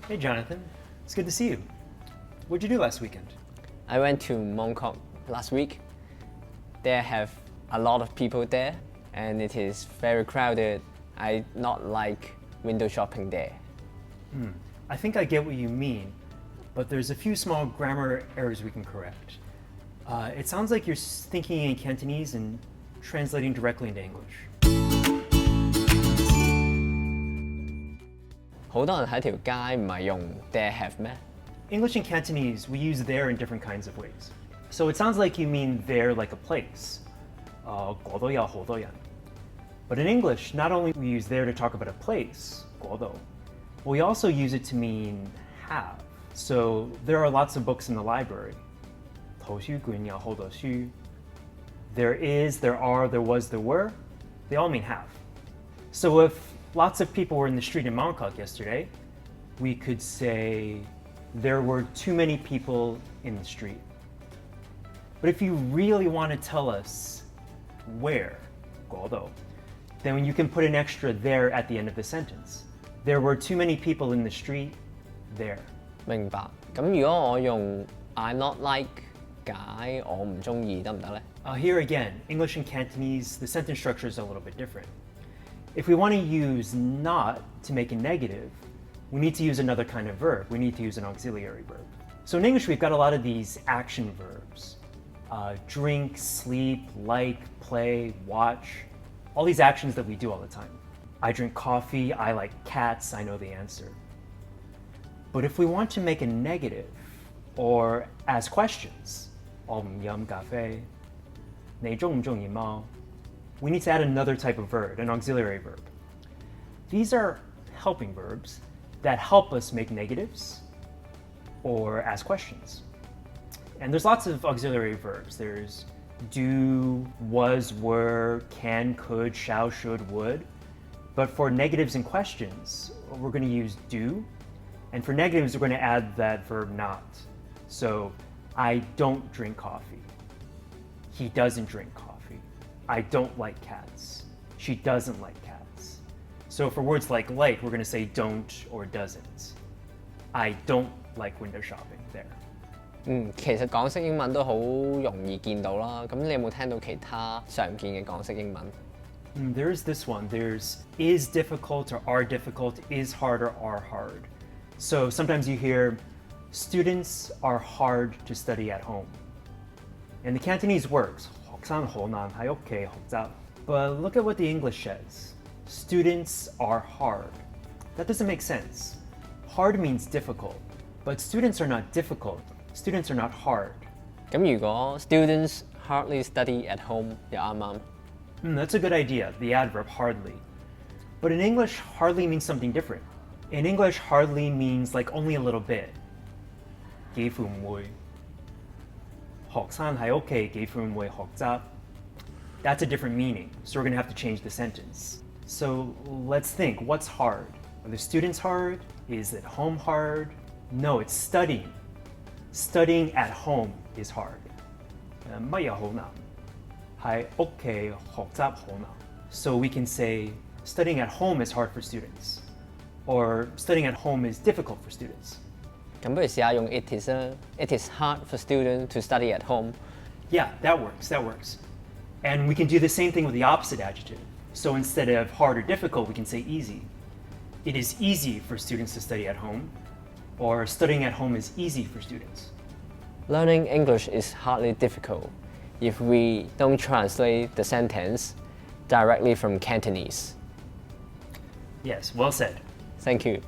Hey Jonathan, it's good to see you. What'd you do last weekend? I went to Mongkok last week. There have a lot of people there and it is very crowded. I not like window shopping there. I think I get what you mean, but there's a few small grammar errors we can correct. It sounds like you're thinking in Cantonese and translating directly into English. 好多人喺條街唔係用 there have 咩？ English and Cantonese, we use there in different kinds of ways. So it sounds like you mean there like a place. 嗰度有好多人. But in English, not only we use there to talk about a place, 嗰度, we also use it to mean have. So there are lots of books in the library. 圖書館有好多書. There is, there are, there was, there were. They all mean have. So if lots of people were in the street in Bangkok yesterday, we could say there were too many people in the street. But if you really want to tell us where, 嗰度, then you can put an extra there at the end of the sentence. There were too many people in the street there. 明白。咁如果我用 I not like 解我唔中意得唔得呢？ Here again, English and Cantonese, the sentence structure is a little bit different. If we want to use not to make a negative, we need to use another kind of verb. We need to use an auxiliary verb. So in English, we've got a lot of these action verbs. Drink, sleep, like, play, watch. All these actions that we do all the time. I drink coffee, I like cats, I know the answer. But if we want to make a negative or ask questions, 我唔飲咖啡, 你鍾唔鍾意貓? We need to add another type of verb, an auxiliary verb. These are helping verbs that help us make negatives or ask questions. And there's lots of auxiliary verbs. There's do, was, were, can, could, shall, should, would. But for negatives and questions, we're going to use do. And for negatives, we're going to add that verb not. So, I don't drink coffee. He doesn't drink coffee. I don't like cats. She doesn't like cats. So for words like, we're going to say don't or doesn't. I don't like window shopping there. 其實港式英文都好容易見到啦。咁你有冇聽到其他常見嘅港式英文？ There's this one. There's is difficult or are difficult, is hard or are hard. So sometimes you hear, students are hard to study at home. And the Cantonese works. 學生好難喺屋企學習. But look at what the English says. Students are hard. That doesn't make sense. Hard means difficult. But students are not difficult. Students are not hard. 咁如果 students hardly study at home 又啱唔啱？ That's a good idea, the adverb hardly. But in English, hardly means something different. In English, hardly means like only a little bit. 幾乎唔會. 學生喺屋企幾乎唔會學習. That's a different meaning, so we're going to have to change the sentence. So let's think, what's hard? Are the students hard? Is it home hard? No, it's studying. Studying at home is hard. 乜嘢好難? 喺屋企學習好難. So we can say studying at home is hard for students, or studying at home is difficult for students. 咁不如試下用 it is 啦。It is hard for students to study at home. Yeah, that works. And we can do the same thing with the opposite adjective. So instead of hard or difficult, we can say easy. It is easy for students to study at home, or studying at home is easy for students. Learning English is hardly difficult if we don't translate the sentence directly from Cantonese. Yes, well said. Thank you.